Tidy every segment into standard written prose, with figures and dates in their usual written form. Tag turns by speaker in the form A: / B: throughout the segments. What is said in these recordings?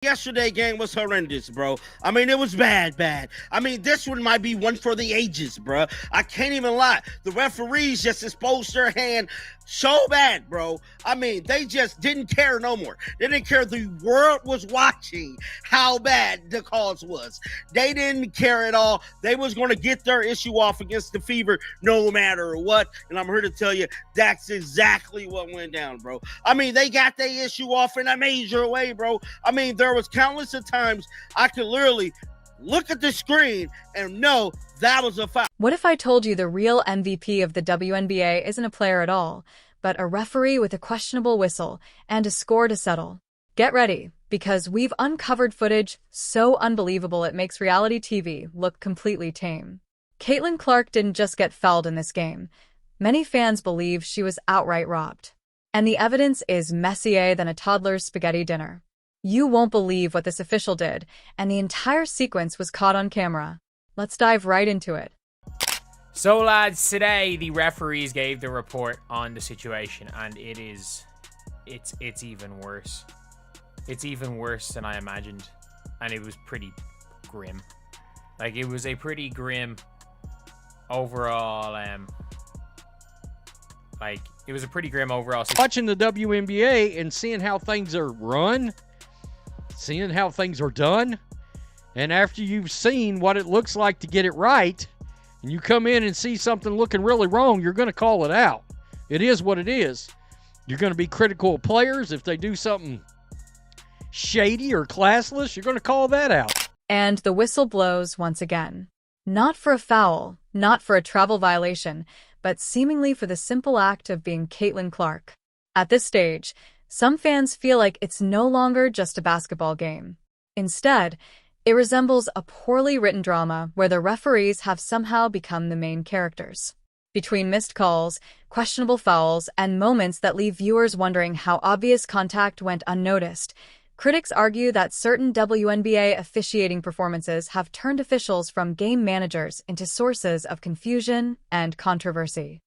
A: Yesterday game was horrendous, bro. I mean, it was bad. I mean, this one might be one for the ages, bro. I can't even lie. The referees just exposed their hand so bad, bro. I mean, they just didn't care no more. They didn't care. The world was watching how bad the calls was. They didn't care at all. They was going to get their issue off against the Fever no matter what. And I'm here to tell you, that's exactly what went down, bro. I mean, they got their issue off in a major way, bro. I mean, there was countless of times I could literally look at the screen and know that was a foul.
B: What if I told you the real MVP of the WNBA isn't a player at all, but a referee with a questionable whistle and a score to settle? Get ready, because we've uncovered footage so unbelievable it makes reality TV look completely tame. Caitlin Clark didn't just get fouled in this game. Many fans believe she was outright robbed. And the evidence is messier than a toddler's spaghetti dinner. You won't believe what this official did, and the entire sequence was caught on camera. Let's dive right into it.
C: So lads, today the referees gave the report on the situation, and it's even worse. It's even worse than I imagined, and it was pretty grim. Like, it was a pretty grim overall, it was a pretty grim overall.
D: Watching the WNBA and seeing how things are run, seeing how things are done, and after you've seen what it looks like to get it right, and you come in and see something looking really wrong, you're going to call it out. It is what it is. You're going to be critical of players. If they do something shady or classless, you're going to call that out.
B: And the whistle blows once again. Not for a foul, not for a travel violation, but seemingly for the simple act of being Caitlin Clark. At this stage, some fans feel like it's no longer just a basketball game. Instead, it resembles a poorly written drama where the referees have somehow become the main characters. Between missed calls, questionable fouls, and moments that leave viewers wondering how obvious contact went unnoticed, critics argue that certain WNBA officiating performances have turned officials from game managers into sources of confusion and controversy.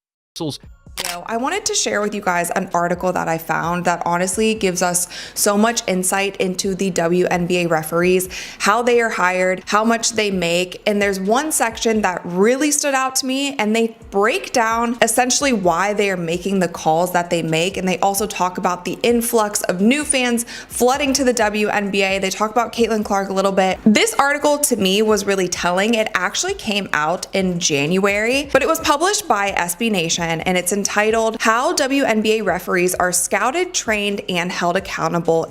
E: I wanted to share with you guys an article that I found that honestly gives us so much insight into the WNBA referees, how they are hired, how much they make. And there's one section that really stood out to me, and they break down essentially why they are making the calls that they make. And they also talk about the influx of new fans flooding to the WNBA. They talk about Caitlin Clark a little bit. This article to me was really telling. It actually came out in January, but it was published by SB Nation, and it's entitled How WNBA Referees Are Scouted, Trained, and Held Accountable.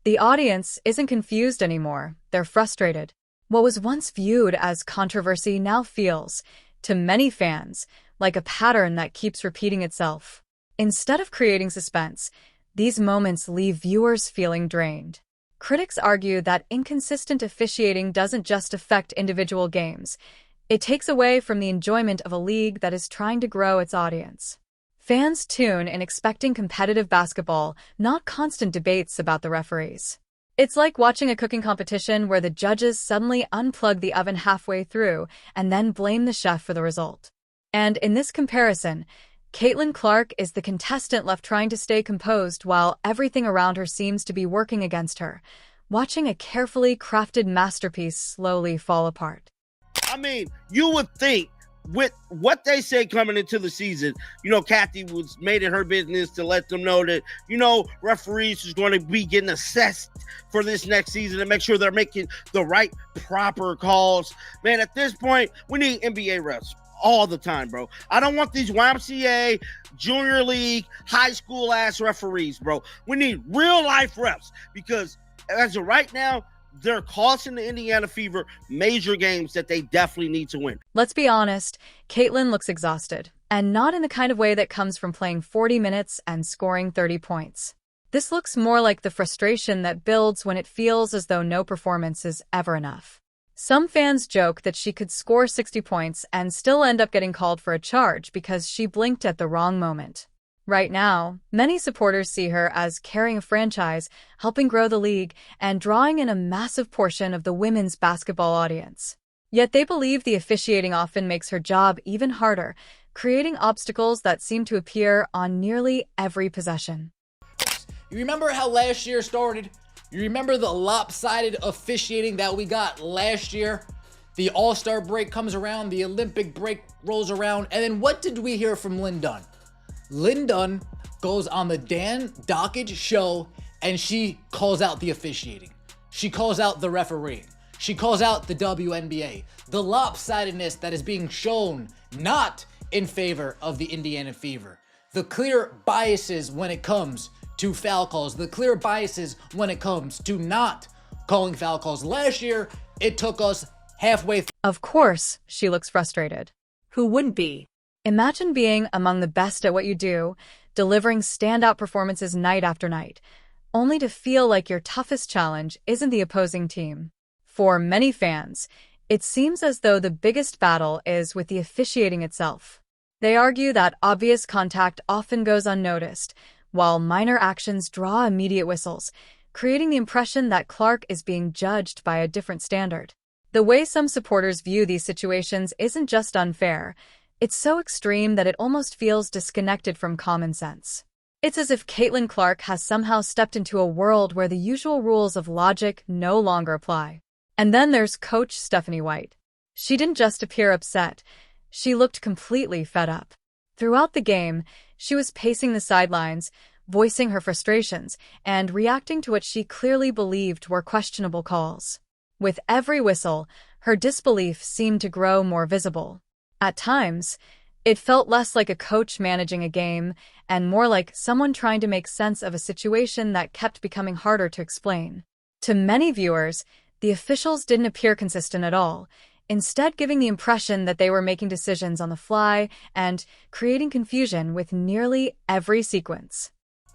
B: The audience isn't confused anymore. They're frustrated. What was once viewed as controversy now feels, to many fans, like a pattern that keeps repeating itself. Instead of creating suspense, these moments leave viewers feeling drained. Critics argue that inconsistent officiating doesn't just affect individual games. It takes away from the enjoyment of a league that is trying to grow its audience. Fans tune in expecting competitive basketball, not constant debates about the referees. It's like watching a cooking competition where the judges suddenly unplug the oven halfway through and then blame the chef for the result. And in this comparison, Caitlin Clark is the contestant left trying to stay composed while everything around her seems to be working against her, watching a carefully crafted masterpiece slowly fall apart.
A: I mean, you would think with what they say coming into the season, Kathy was made it her business to let them know that, referees is going to be getting assessed for this next season to make sure they're making the right, proper calls. Man, at this point, we need NBA refs all the time, bro. I don't want these YMCA, junior league, high school ass referees, bro. We need real life refs because as of right now, they're costing the Indiana Fever major games that they definitely need to win.
B: Let's be honest, Caitlin looks exhausted, and not in the kind of way that comes from playing 40 minutes and scoring 30 points. This looks more like the frustration that builds when it feels as though no performance is ever enough. Some fans joke that she could score 60 points and still end up getting called for a charge because she blinked at the wrong moment. Right now, many supporters see her as carrying a franchise, helping grow the league, and drawing in a massive portion of the women's basketball audience. Yet they believe the officiating often makes her job even harder, creating obstacles that seem to appear on nearly every possession.
F: You remember how last year started? You remember the lopsided officiating that we got last year? The All-Star break comes around, the Olympic break rolls around, and then what did we hear from Lynn Dunn? Lynn Dunn goes on the Dan Dockage show and she calls out the officiating. She calls out the refereeing. She calls out the WNBA. The lopsidedness that is being shown not in favor of the Indiana Fever. The clear biases when it comes to foul calls. The clear biases when it comes to not calling foul calls. Last year, it took us halfway through.
B: Of course, she looks frustrated. Who wouldn't be? Imagine being among the best at what you do, delivering standout performances night after night, only to feel like your toughest challenge isn't the opposing team. For many fans, it seems as though the biggest battle is with the officiating itself. They argue that obvious contact often goes unnoticed, while minor actions draw immediate whistles, creating the impression that Clark is being judged by a different standard. The way some supporters view these situations isn't just unfair, it's so extreme that it almost feels disconnected from common sense. It's as if Caitlin Clark has somehow stepped into a world where the usual rules of logic no longer apply. And then there's Coach Stephanie White. She didn't just appear upset, she looked completely fed up. Throughout the game, she was pacing the sidelines, voicing her frustrations, and reacting to what she clearly believed were questionable calls. With every whistle, her disbelief seemed to grow more visible. At times, it felt less like a coach managing a game and more like someone trying to make sense of a situation that kept becoming harder to explain. To many viewers, the officials didn't appear consistent at all, instead giving the impression that they were making decisions on the fly and creating confusion with nearly every sequence.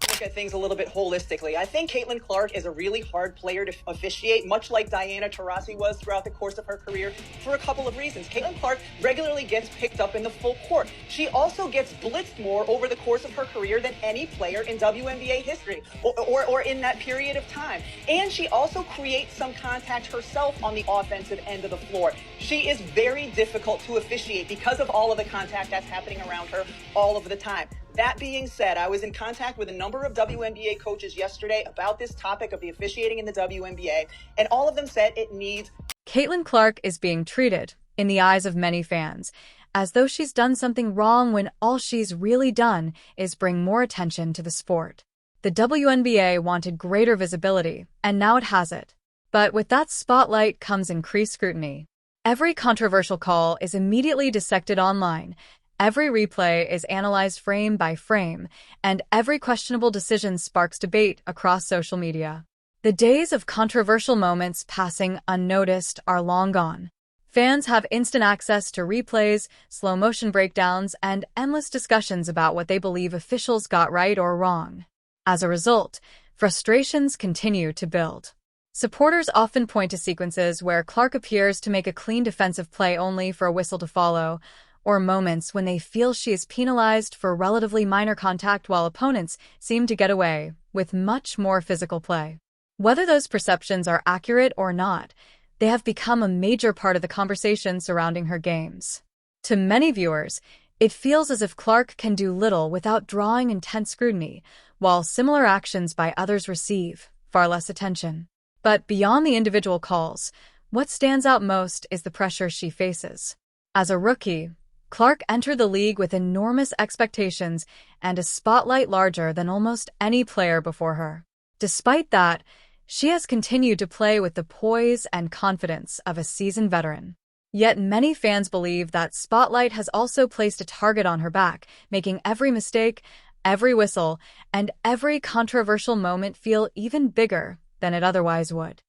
G: Look at things a little bit holistically. I think Caitlin Clark is a really hard player to officiate, much like Diana Taurasi was throughout the course of her career, for a couple of reasons. Caitlin Clark regularly gets picked up in the full court. She also gets blitzed more over the course of her career than any player in WNBA history or in that period of time. And she also creates some contact herself on the offensive end of the floor. She is very difficult to officiate because of all of the contact that's happening around her all of the time. That being said, I was in contact with a number of WNBA coaches yesterday about this topic of the officiating in the WNBA, and all of them said it needs...
B: Caitlin Clark is being treated, in the eyes of many fans, as though she's done something wrong when all she's really done is bring more attention to the sport. The WNBA wanted greater visibility, and now it has it. But with that spotlight comes increased scrutiny. Every controversial call is immediately dissected online. Every replay is analyzed frame by frame, and every questionable decision sparks debate across social media. The days of controversial moments passing unnoticed are long gone. Fans have instant access to replays, slow-motion breakdowns, and endless discussions about what they believe officials got right or wrong. As a result, frustrations continue to build. Supporters often point to sequences where Clark appears to make a clean defensive play only for a whistle to follow, or moments when they feel she is penalized for relatively minor contact while opponents seem to get away with much more physical play. Whether those perceptions are accurate or not, they have become a major part of the conversation surrounding her games. To many viewers, it feels as if Clark can do little without drawing intense scrutiny, while similar actions by others receive far less attention. But beyond the individual calls, what stands out most is the pressure she faces. As a rookie, Clark entered the league with enormous expectations and a spotlight larger than almost any player before her. Despite that, she has continued to play with the poise and confidence of a seasoned veteran. Yet many fans believe that spotlight has also placed a target on her back, making every mistake, every whistle, and every controversial moment feel even bigger than it otherwise would.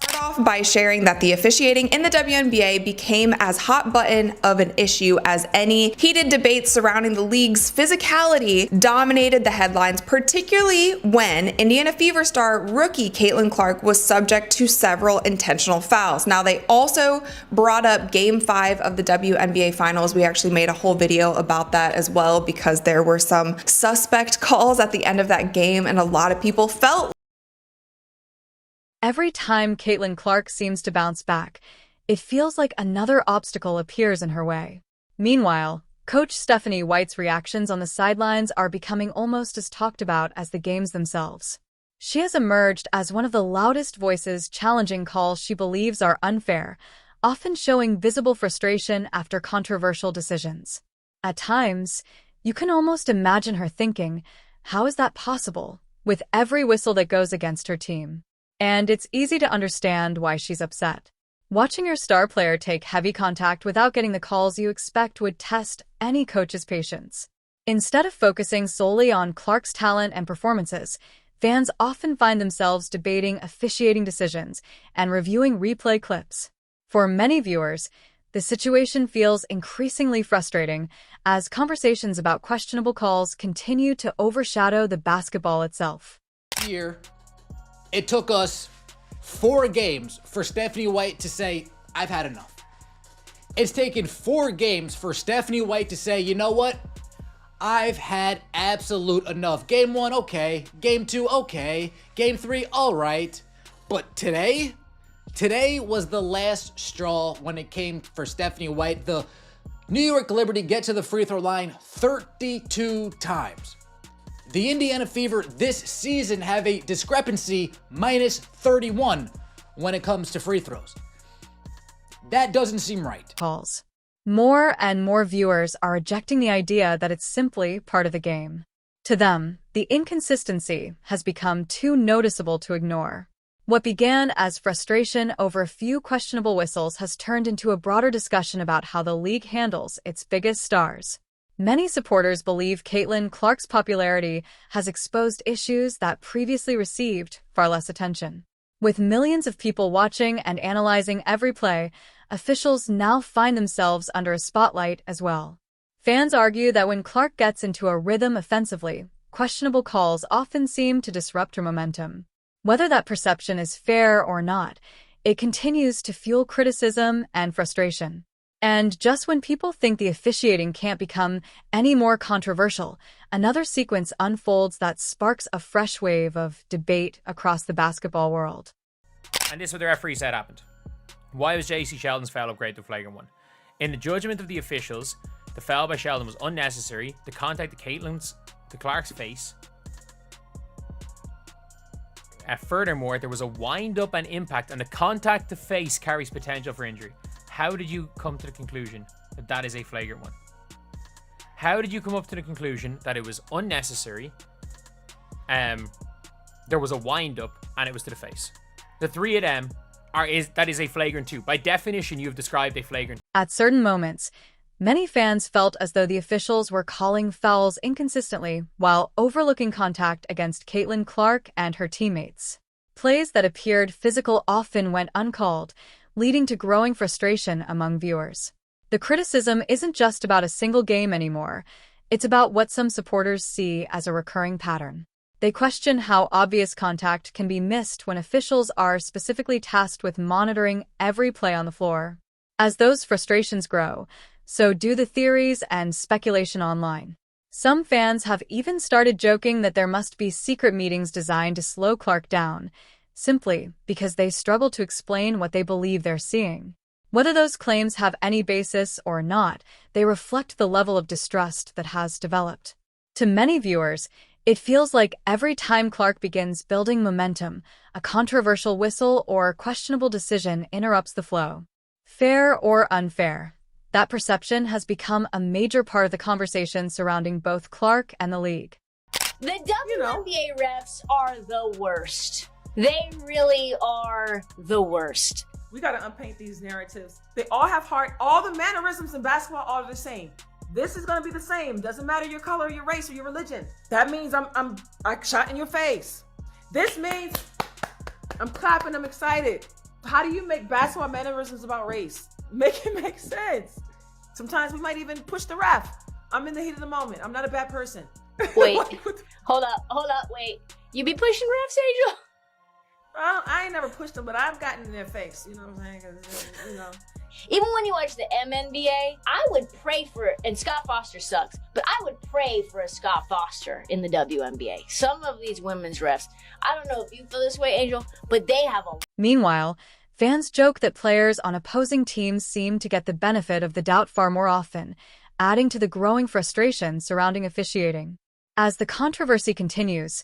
E: Start off by sharing that the officiating in the WNBA became as hot button of an issue as any. Heated debates surrounding the league's physicality dominated the headlines, particularly when Indiana Fever star rookie Caitlin Clark was subject to several intentional fouls. Now, they also brought up Game 5 of the WNBA Finals. We actually made a whole video about that as well because there were some suspect calls at the end of that game, and a lot of people felt
B: every time Caitlin Clark seems to bounce back, it feels like another obstacle appears in her way. Meanwhile, Coach Stephanie White's reactions on the sidelines are becoming almost as talked about as the games themselves. She has emerged as one of the loudest voices challenging calls she believes are unfair, often showing visible frustration after controversial decisions. At times, you can almost imagine her thinking, "How is that possible?" with every whistle that goes against her team. And it's easy to understand why she's upset. Watching your star player take heavy contact without getting the calls you expect would test any coach's patience. Instead of focusing solely on Clark's talent and performances, fans often find themselves debating officiating decisions and reviewing replay clips. For many viewers, the situation feels increasingly frustrating as conversations about questionable calls continue to overshadow the basketball itself.
F: Here, it took us 4 games for Stephanie White to say, "I've had enough." It's taken 4 games for Stephanie White to say, "You know what? I've had absolute enough. Game 1, okay. Game 2, okay. Game 3, all right." But today was the last straw when it came for Stephanie White. The New York Liberty get to the free throw line 32 times. The Indiana Fever this season have a discrepancy -31 when it comes to free throws. That doesn't seem right.
B: Calls. More and more viewers are rejecting the idea that it's simply part of the game. To them, the inconsistency has become too noticeable to ignore. What began as frustration over a few questionable whistles has turned into a broader discussion about how the league handles its biggest stars. Many supporters believe Caitlin Clark's popularity has exposed issues that previously received far less attention. With millions of people watching and analyzing every play, officials now find themselves under a spotlight as well. Fans argue that when Clark gets into a rhythm offensively, questionable calls often seem to disrupt her momentum. Whether that perception is fair or not, it continues to fuel criticism and frustration. And just when people think the officiating can't become any more controversial, another sequence unfolds that sparks a fresh wave of debate across the basketball world.
C: And this is what the referee said happened. Why was JC Sheldon's foul upgraded to flagrant 1? In the judgment of the officials, the foul by Sheldon was unnecessary. The contact to Clark's face. Furthermore, there was a wind-up and impact, and the contact to face carries potential for injury. How did you come to the conclusion that that is a flagrant 1? How did you come up to the conclusion that it was unnecessary? There was a wind-up, and it was to the face. The 3 of them that is a flagrant 2. By definition, you've described a flagrant.
B: At certain moments, many fans felt as though the officials were calling fouls inconsistently while overlooking contact against Caitlin Clark and her teammates. Plays that appeared physical often went uncalled, leading to growing frustration among viewers. The criticism isn't just about a single game anymore. It's about what some supporters see as a recurring pattern. They question how obvious contact can be missed when officials are specifically tasked with monitoring every play on the floor. As those frustrations grow, so do the theories and speculation online. Some fans have even started joking that there must be secret meetings designed to slow Clark down, simply because they struggle to explain what they believe they're seeing. Whether those claims have any basis or not, they reflect the level of distrust that has developed. To many viewers, it feels like every time Clark begins building momentum, a controversial whistle or questionable decision interrupts the flow. Fair or unfair, that perception has become a major part of the conversation surrounding both Clark and the league.
H: The WNBA refs are the worst. They really are the worst.
I: We got to unpaint these narratives. They all have heart. All the mannerisms in basketball are the same. This is going to be the same. Doesn't matter your color, your race, or your religion. That means I shot in your face. This means I'm clapping, I'm excited. How do you make basketball mannerisms about race? Make it make sense. Sometimes we might even push the ref. I'm in the heat of the moment. I'm not a bad person.
H: Wait, hold up, wait. You be pushing refs, Angel?
I: Well, I ain't never pushed them, but I've gotten in their face. You know what I'm saying? 'Cause,
H: Even when you watch the MNBA, I would pray for, and Scott Foster sucks, but I would pray for a Scott Foster in the WNBA. Some of these women's refs, I don't know if you feel this way, Angel, but they have a...
B: Meanwhile, fans joke that players on opposing teams seem to get the benefit of the doubt far more often, adding to the growing frustration surrounding officiating. As the controversy continues,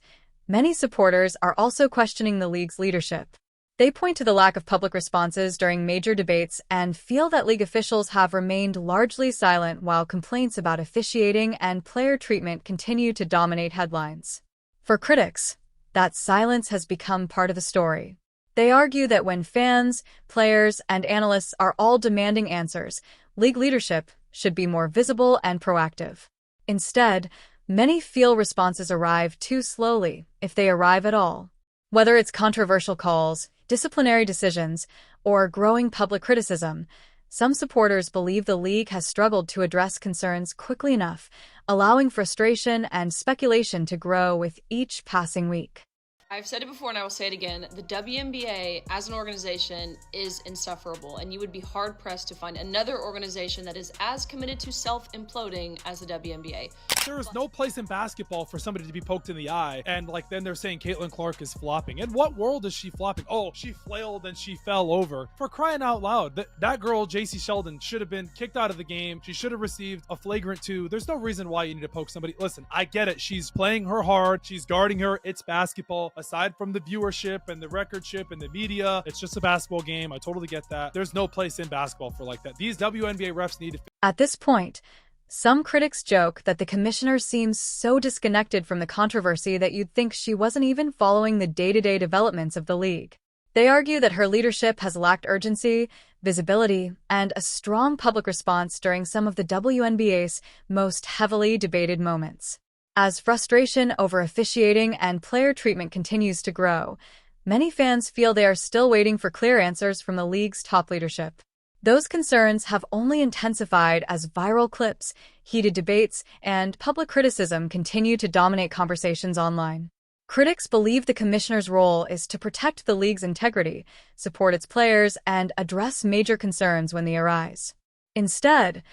B: Many supporters are also questioning the league's leadership. They point to the lack of public responses during major debates and feel that league officials have remained largely silent while complaints about officiating and player treatment continue to dominate headlines. For critics, that silence has become part of the story. They argue that when fans, players, and analysts are all demanding answers, league leadership should be more visible and proactive. Instead, many feel responses arrive too slowly, if they arrive at all. Whether it's controversial calls, disciplinary decisions, or growing public criticism, some supporters believe the league has struggled to address concerns quickly enough, allowing frustration and speculation to grow with each passing week.
J: I've said it before and I will say it again, the WNBA as an organization is insufferable, and you would be hard-pressed to find another organization that is as committed to self-imploding as the WNBA.
K: There is no place in basketball for somebody to be poked in the eye, and then they're saying Caitlin Clark is flopping. In what world is she flopping? Oh, she flailed and she fell over. For crying out loud, that girl, JC Sheldon, should have been kicked out of the game. She should have received a flagrant 2. There's no reason why you need to poke somebody. Listen, I get it. She's playing her hard. She's guarding her. It's basketball. Aside from the viewership and the recordship and the media, it's just a basketball game. I totally get that. There's no place in basketball for like that. These WNBA refs need to...
B: At this point, some critics joke that the commissioner seems so disconnected from the controversy that you'd think she wasn't even following the day-to-day developments of the league. They argue that her leadership has lacked urgency, visibility, and a strong public response during some of the WNBA's most heavily debated moments. As frustration over officiating and player treatment continues to grow, many fans feel they are still waiting for clear answers from the league's top leadership. Those concerns have only intensified as viral clips, heated debates, and public criticism continue to dominate conversations online. Critics believe the commissioner's role is to protect the league's integrity, support its players, and address major concerns when they arise. Instead,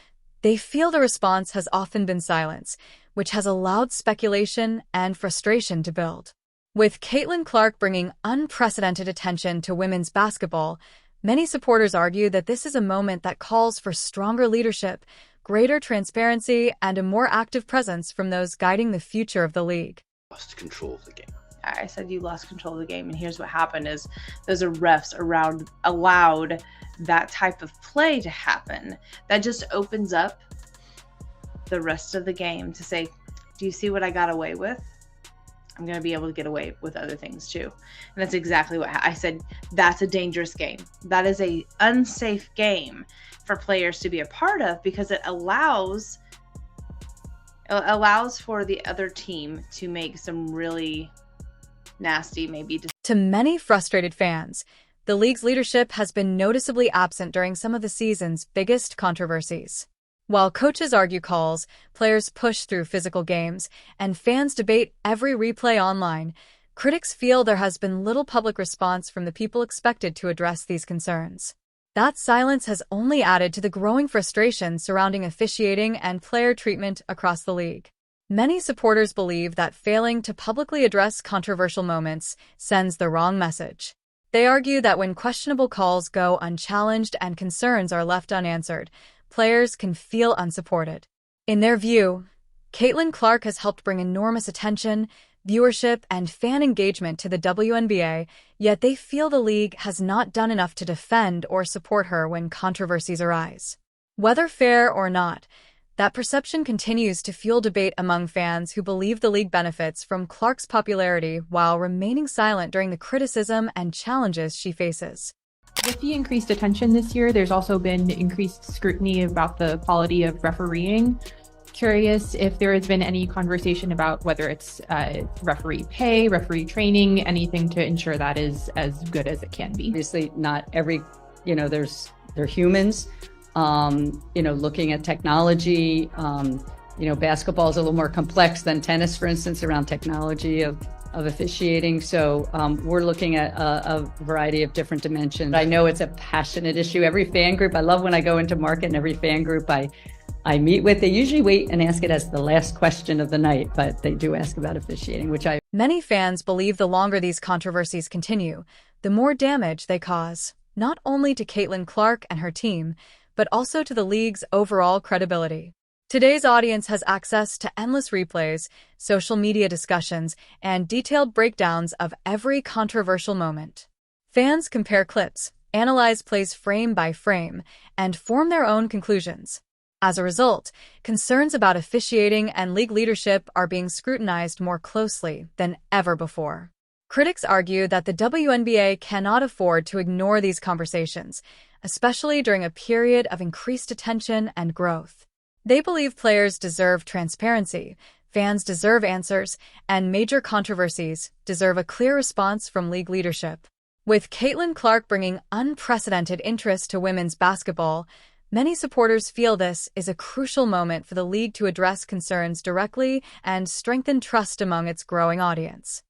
B: they feel the response has often been silence, which has allowed speculation and frustration to build. With Caitlin Clark bringing unprecedented attention to women's basketball, many supporters argue that this is a moment that calls for stronger leadership, greater transparency, and a more active presence from those guiding the future of the league.
L: Lost control of the game.
M: I said you lost control of the game, and here's what happened is those refs allowed that type of play to happen. That just opens up the rest of the game to say, do you see what I got away with? I'm going to be able to get away with other things too. And that's exactly what I said. That's a dangerous game. That is a unsafe game for players to be a part of, because it allows for the other team to make some really nasty,
B: To many frustrated fans, the league's leadership has been noticeably absent during some of the season's biggest controversies. While coaches argue calls, players push through physical games, and fans debate every replay online, critics feel there has been little public response from the people expected to address these concerns. That silence has only added to the growing frustration surrounding officiating and player treatment across the league. Many supporters believe that failing to publicly address controversial moments sends the wrong message. They argue that when questionable calls go unchallenged and concerns are left unanswered, players can feel unsupported. In their view, Caitlin Clark has helped bring enormous attention, viewership, and fan engagement to the WNBA, yet they feel the league has not done enough to defend or support her when controversies arise. Whether fair or not, that perception continues to fuel debate among fans who believe the league benefits from Clark's popularity while remaining silent during the criticism and challenges she faces.
N: With the increased attention this year, there's also been increased scrutiny about the quality of refereeing. Curious if there has been any conversation about whether it's referee pay, referee training, anything to ensure that is as good as it can be.
O: Obviously, not every, they're humans, looking at technology. Basketball is a little more complex than tennis, for instance, around technology of officiating. So we're looking at a variety of different dimensions. I know it's a passionate issue. Every fan group, I love when I go into market and every fan group I meet with, they usually wait and ask it as the last question of the night, but they do ask about officiating,
B: Many fans believe the longer these controversies continue, the more damage they cause, not only to Caitlin Clark and her team, but also to the league's overall credibility. Today's audience has access to endless replays, social media discussions, and detailed breakdowns of every controversial moment. Fans compare clips, analyze plays frame by frame, and form their own conclusions. As a result, concerns about officiating and league leadership are being scrutinized more closely than ever before. Critics argue that the WNBA cannot afford to ignore these conversations, especially during a period of increased attention and growth. They believe players deserve transparency, fans deserve answers, and major controversies deserve a clear response from league leadership. With Caitlin Clark bringing unprecedented interest to women's basketball, many supporters feel this is a crucial moment for the league to address concerns directly and strengthen trust among its growing audience.